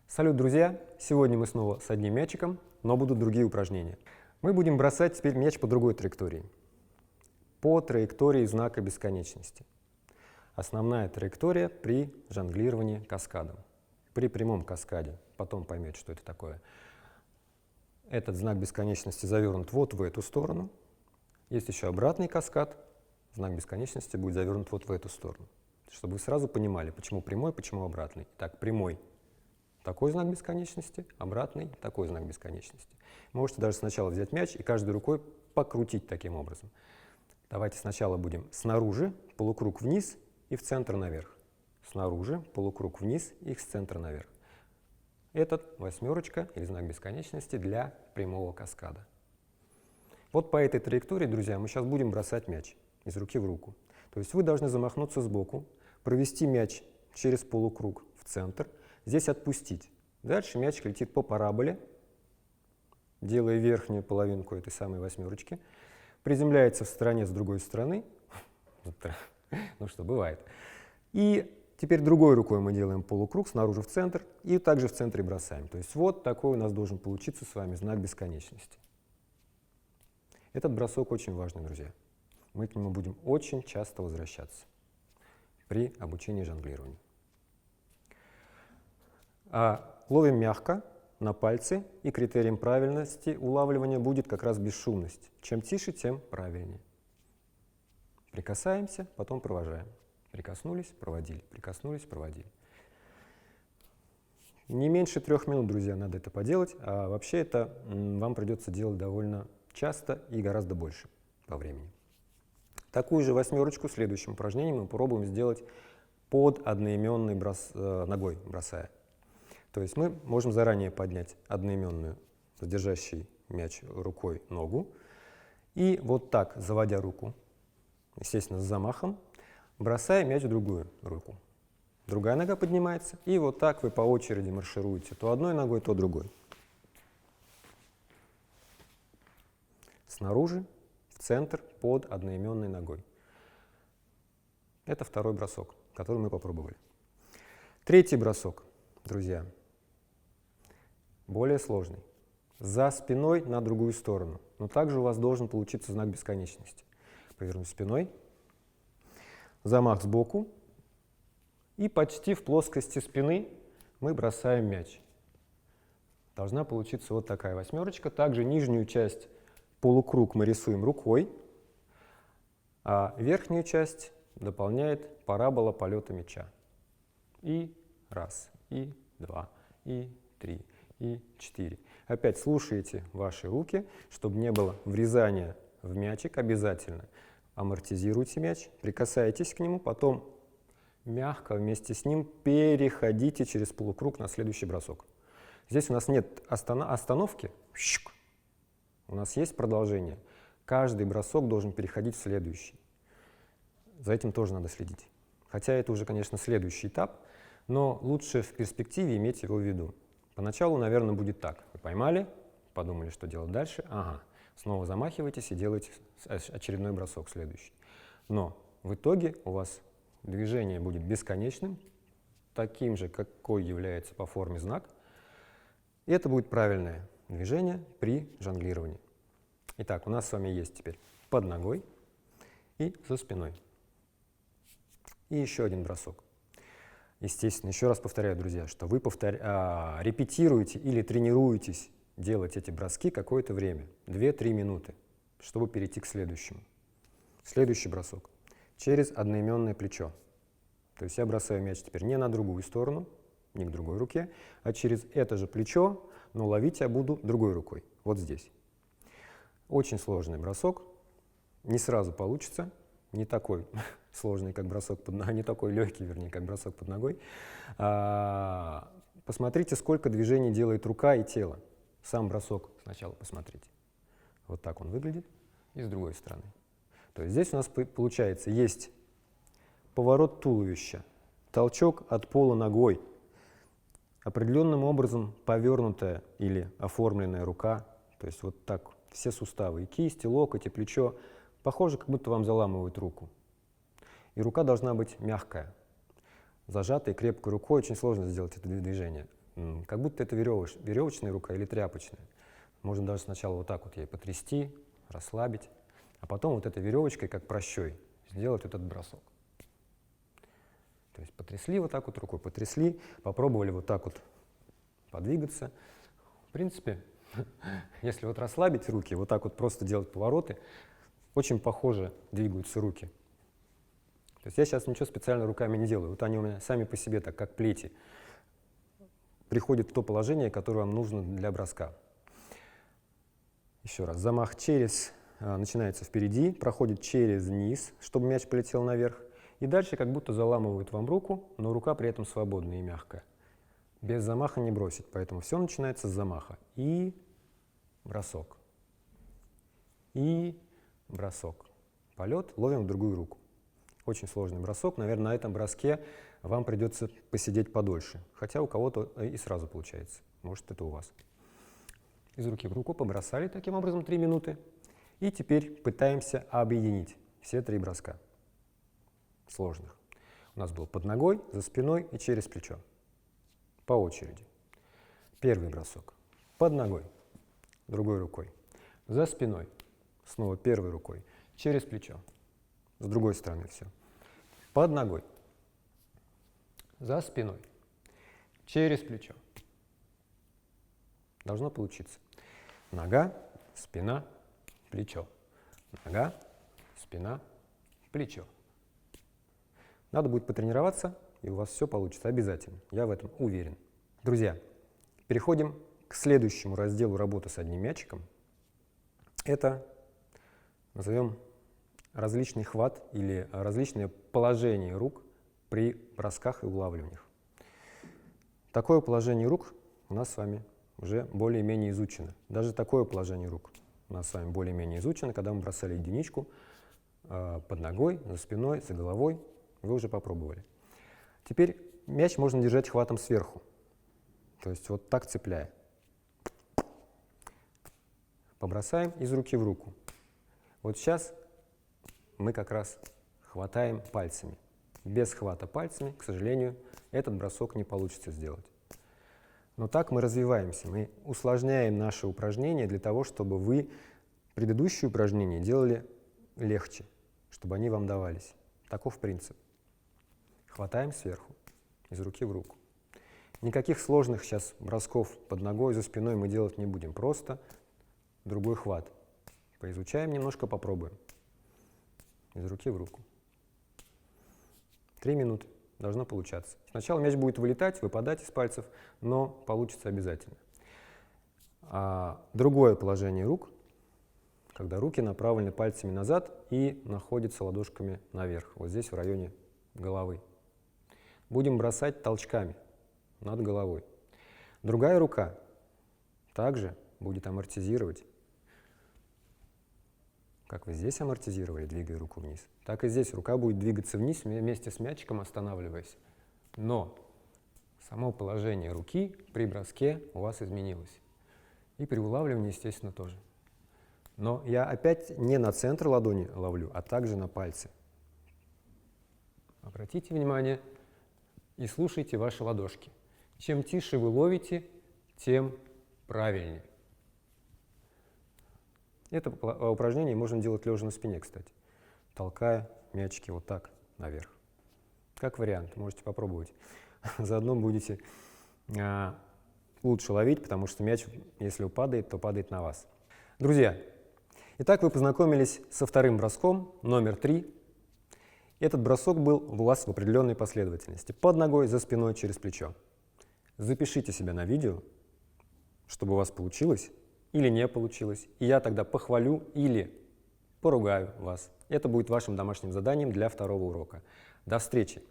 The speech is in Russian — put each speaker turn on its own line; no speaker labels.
Салют, друзья! Сегодня мы снова с одним мячиком, но будут другие упражнения. Мы будем бросать теперь мяч по другой траектории. По траектории знака бесконечности. Основная траектория при жонглировании каскадом. При прямом каскаде, потом поймете, что это такое. Этот знак бесконечности завернут вот в эту сторону. Есть еще обратный каскад. Знак бесконечности будет завернут вот в эту сторону. Чтобы вы сразу понимали, почему прямой, почему обратный. Так, прямой. Такой знак бесконечности, обратный, такой знак бесконечности. Можете даже сначала взять мяч и каждой рукой покрутить таким образом. Давайте сначала будем снаружи, полукруг вниз и в центр наверх. Снаружи, полукруг вниз и с центра наверх. Этот восьмерочка или знак бесконечности для прямого каскада. Вот по этой траектории, друзья, мы сейчас будем бросать мяч из руки в руку. То есть вы должны замахнуться сбоку, провести мяч через полукруг в центр, здесь отпустить. Дальше мяч летит по параболе, делая верхнюю половинку этой самой восьмерочки, приземляется в стороне с другой стороны, ну что, бывает. И теперь другой рукой мы делаем полукруг снаружи в центр и также в центре бросаем. То есть вот такой у нас должен получиться с вами знак бесконечности. Этот бросок очень важный, друзья. Мы к нему будем очень часто возвращаться при обучении жонглированию. Ловим мягко, на пальцы, и критерием правильности улавливания будет как раз бесшумность. Чем тише, тем правильнее. Прикасаемся, потом провожаем. Прикоснулись, проводили, прикоснулись, проводили. Не меньше 3 минут, друзья, надо это поделать, а вообще это вам придется делать довольно часто и гораздо больше по времени. Такую же восьмерочку в следующем упражнении мы попробуем сделать под одноименной ногой бросая. То есть мы можем заранее поднять одноименную, держащий мяч рукой ногу, и вот так, заводя руку, естественно, с замахом, бросая мяч в другую руку. Другая нога поднимается, и вот так вы по очереди маршируете то одной ногой, то другой. Снаружи, в центр, под одноименной ногой. Это второй бросок, который мы попробовали. Третий бросок, друзья, более сложный. За спиной на другую сторону. Но также у вас должен получиться знак бесконечности. Повернусь спиной, замах сбоку, и почти в плоскости спины мы бросаем мяч. Должна получиться вот такая восьмерочка. Также нижнюю часть полукруг мы рисуем рукой, а верхнюю часть дополняет парабола полета мяча. И раз, и два, и три, и 4. Опять слушайте ваши руки, чтобы не было врезания в мячик обязательно. Амортизируйте мяч, прикасайтесь к нему, потом мягко вместе с ним переходите через полукруг на следующий бросок. Здесь у нас нет остановки, у нас есть продолжение. Каждый бросок должен переходить в следующий. За этим тоже надо следить. Хотя это уже, конечно, следующий этап, но лучше в перспективе иметь его в виду. Поначалу, наверное, будет так. Вы поймали, подумали, что делать дальше. Ага, снова замахиваетесь и делаете очередной бросок следующий. Но в итоге у вас движение будет бесконечным, таким же, какой является по форме знак. И это будет правильное движение при жонглировании. Итак, у нас с вами есть теперь под ногой и за спиной. И еще один бросок. Естественно, еще раз повторяю, друзья, что вы репетируете или тренируетесь делать эти броски какое-то время, 2-3 минуты, чтобы перейти к следующему. Следующий бросок через одноименное плечо. То есть я бросаю мяч теперь не на другую сторону, не к другой руке, а через это же плечо, но ловить я буду другой рукой, вот здесь. Очень сложный бросок, не сразу получится. Не такой сложный, как бросок под ногой, не такой легкий, вернее, как бросок под ногой. Посмотрите, сколько движений делает рука и тело. Сам бросок сначала посмотрите. Вот так он выглядит и с другой стороны. То есть здесь у нас получается есть поворот туловища, толчок от пола ногой, определенным образом повернутая или оформленная рука, то есть вот так все суставы, и кисть, и локоть, и плечо. Похоже, как будто вам заламывают руку. И рука должна быть мягкая. Зажатой, крепкой рукой очень сложно сделать это движение. как будто это веревочная рука или тряпочная. Можно даже сначала вот так вот ей потрясти, расслабить, а потом вот этой веревочкой, как прощой, сделать этот бросок. То есть потрясли вот так вот рукой, потрясли, попробовали вот так вот подвигаться. В принципе, если вот расслабить руки, вот так вот просто делать повороты, очень похоже двигаются руки. То есть я сейчас ничего специально руками не делаю. Вот они у меня сами по себе, так как плети, приходят в то положение, которое вам нужно для броска. Еще раз. Замах начинается впереди, проходит через низ, чтобы мяч полетел наверх. И дальше как будто заламывают вам руку, но рука при этом свободная и мягкая. Без замаха не бросить, поэтому все начинается с замаха. И бросок. И бросок. Полет, ловим в другую руку. Очень сложный бросок. Наверное, на этом броске вам придется посидеть подольше. Хотя у кого-то и сразу получается. Может, это у вас. Из руки в руку побросали таким образом 3 минуты. И теперь пытаемся объединить все 3 броска сложных. У нас был под ногой, за спиной и через плечо. По очереди. Первый бросок. Под ногой, другой рукой. За спиной, снова первой рукой. Через плечо. С другой стороны все. Под ногой. За спиной. Через плечо. Должно получиться. Нога, спина, плечо. Нога, спина, плечо. Надо будет потренироваться, и у вас все получится обязательно. Я в этом уверен. Друзья, переходим к следующему разделу работы с одним мячиком. Это, назовем, различный хват или различные положения рук при бросках и улавливаниях. Такое положение рук у нас с вами уже более-менее изучено. Даже такое положение рук у нас с вами более-менее изучено, когда мы бросали единичку под ногой, за спиной, за головой. Вы уже попробовали. Теперь мяч можно держать хватом сверху, то есть вот так цепляя. Побросаем из руки в руку. Вот сейчас мы как раз хватаем пальцами. Без хвата пальцами, к сожалению, этот бросок не получится сделать. Но так мы развиваемся, мы усложняем наши упражнения для того, чтобы вы предыдущие упражнения делали легче, чтобы они вам давались. Таков принцип. Хватаем сверху, из руки в руку. Никаких сложных сейчас бросков под ногой, за спиной мы делать не будем, просто другой хват. Поизучаем немножко, попробуем. Из руки в руку. 3 минуты. Должно получаться. Сначала мяч будет вылетать, выпадать из пальцев, но получится обязательно. Другое положение рук, когда руки направлены пальцами назад и находятся ладошками наверх, вот здесь в районе головы. Будем бросать толчками над головой. Другая рука также будет амортизировать. Как вы здесь амортизировали, двигая руку вниз, так и здесь рука будет двигаться вниз вместе с мячиком, останавливаясь. Но само положение руки при броске у вас изменилось. И при улавливании, естественно, тоже. Но я опять не на центр ладони ловлю, а также на пальцы. Обратите внимание и слушайте ваши ладошки. Чем тише вы ловите, тем правильнее. Это упражнение можно делать лежа на спине, кстати, толкая мячики вот так наверх. Как вариант, можете попробовать. Заодно будете лучше ловить, потому что мяч, если упадает, то падает на вас. Друзья, итак, вы познакомились со вторым броском, номер 3. Этот бросок был у вас в определенной последовательности. Под ногой, за спиной, через плечо. Запишите себя на видео, чтобы у вас получилось или не получилось. И я тогда похвалю или поругаю вас. Это будет вашим домашним заданием для второго урока. До встречи!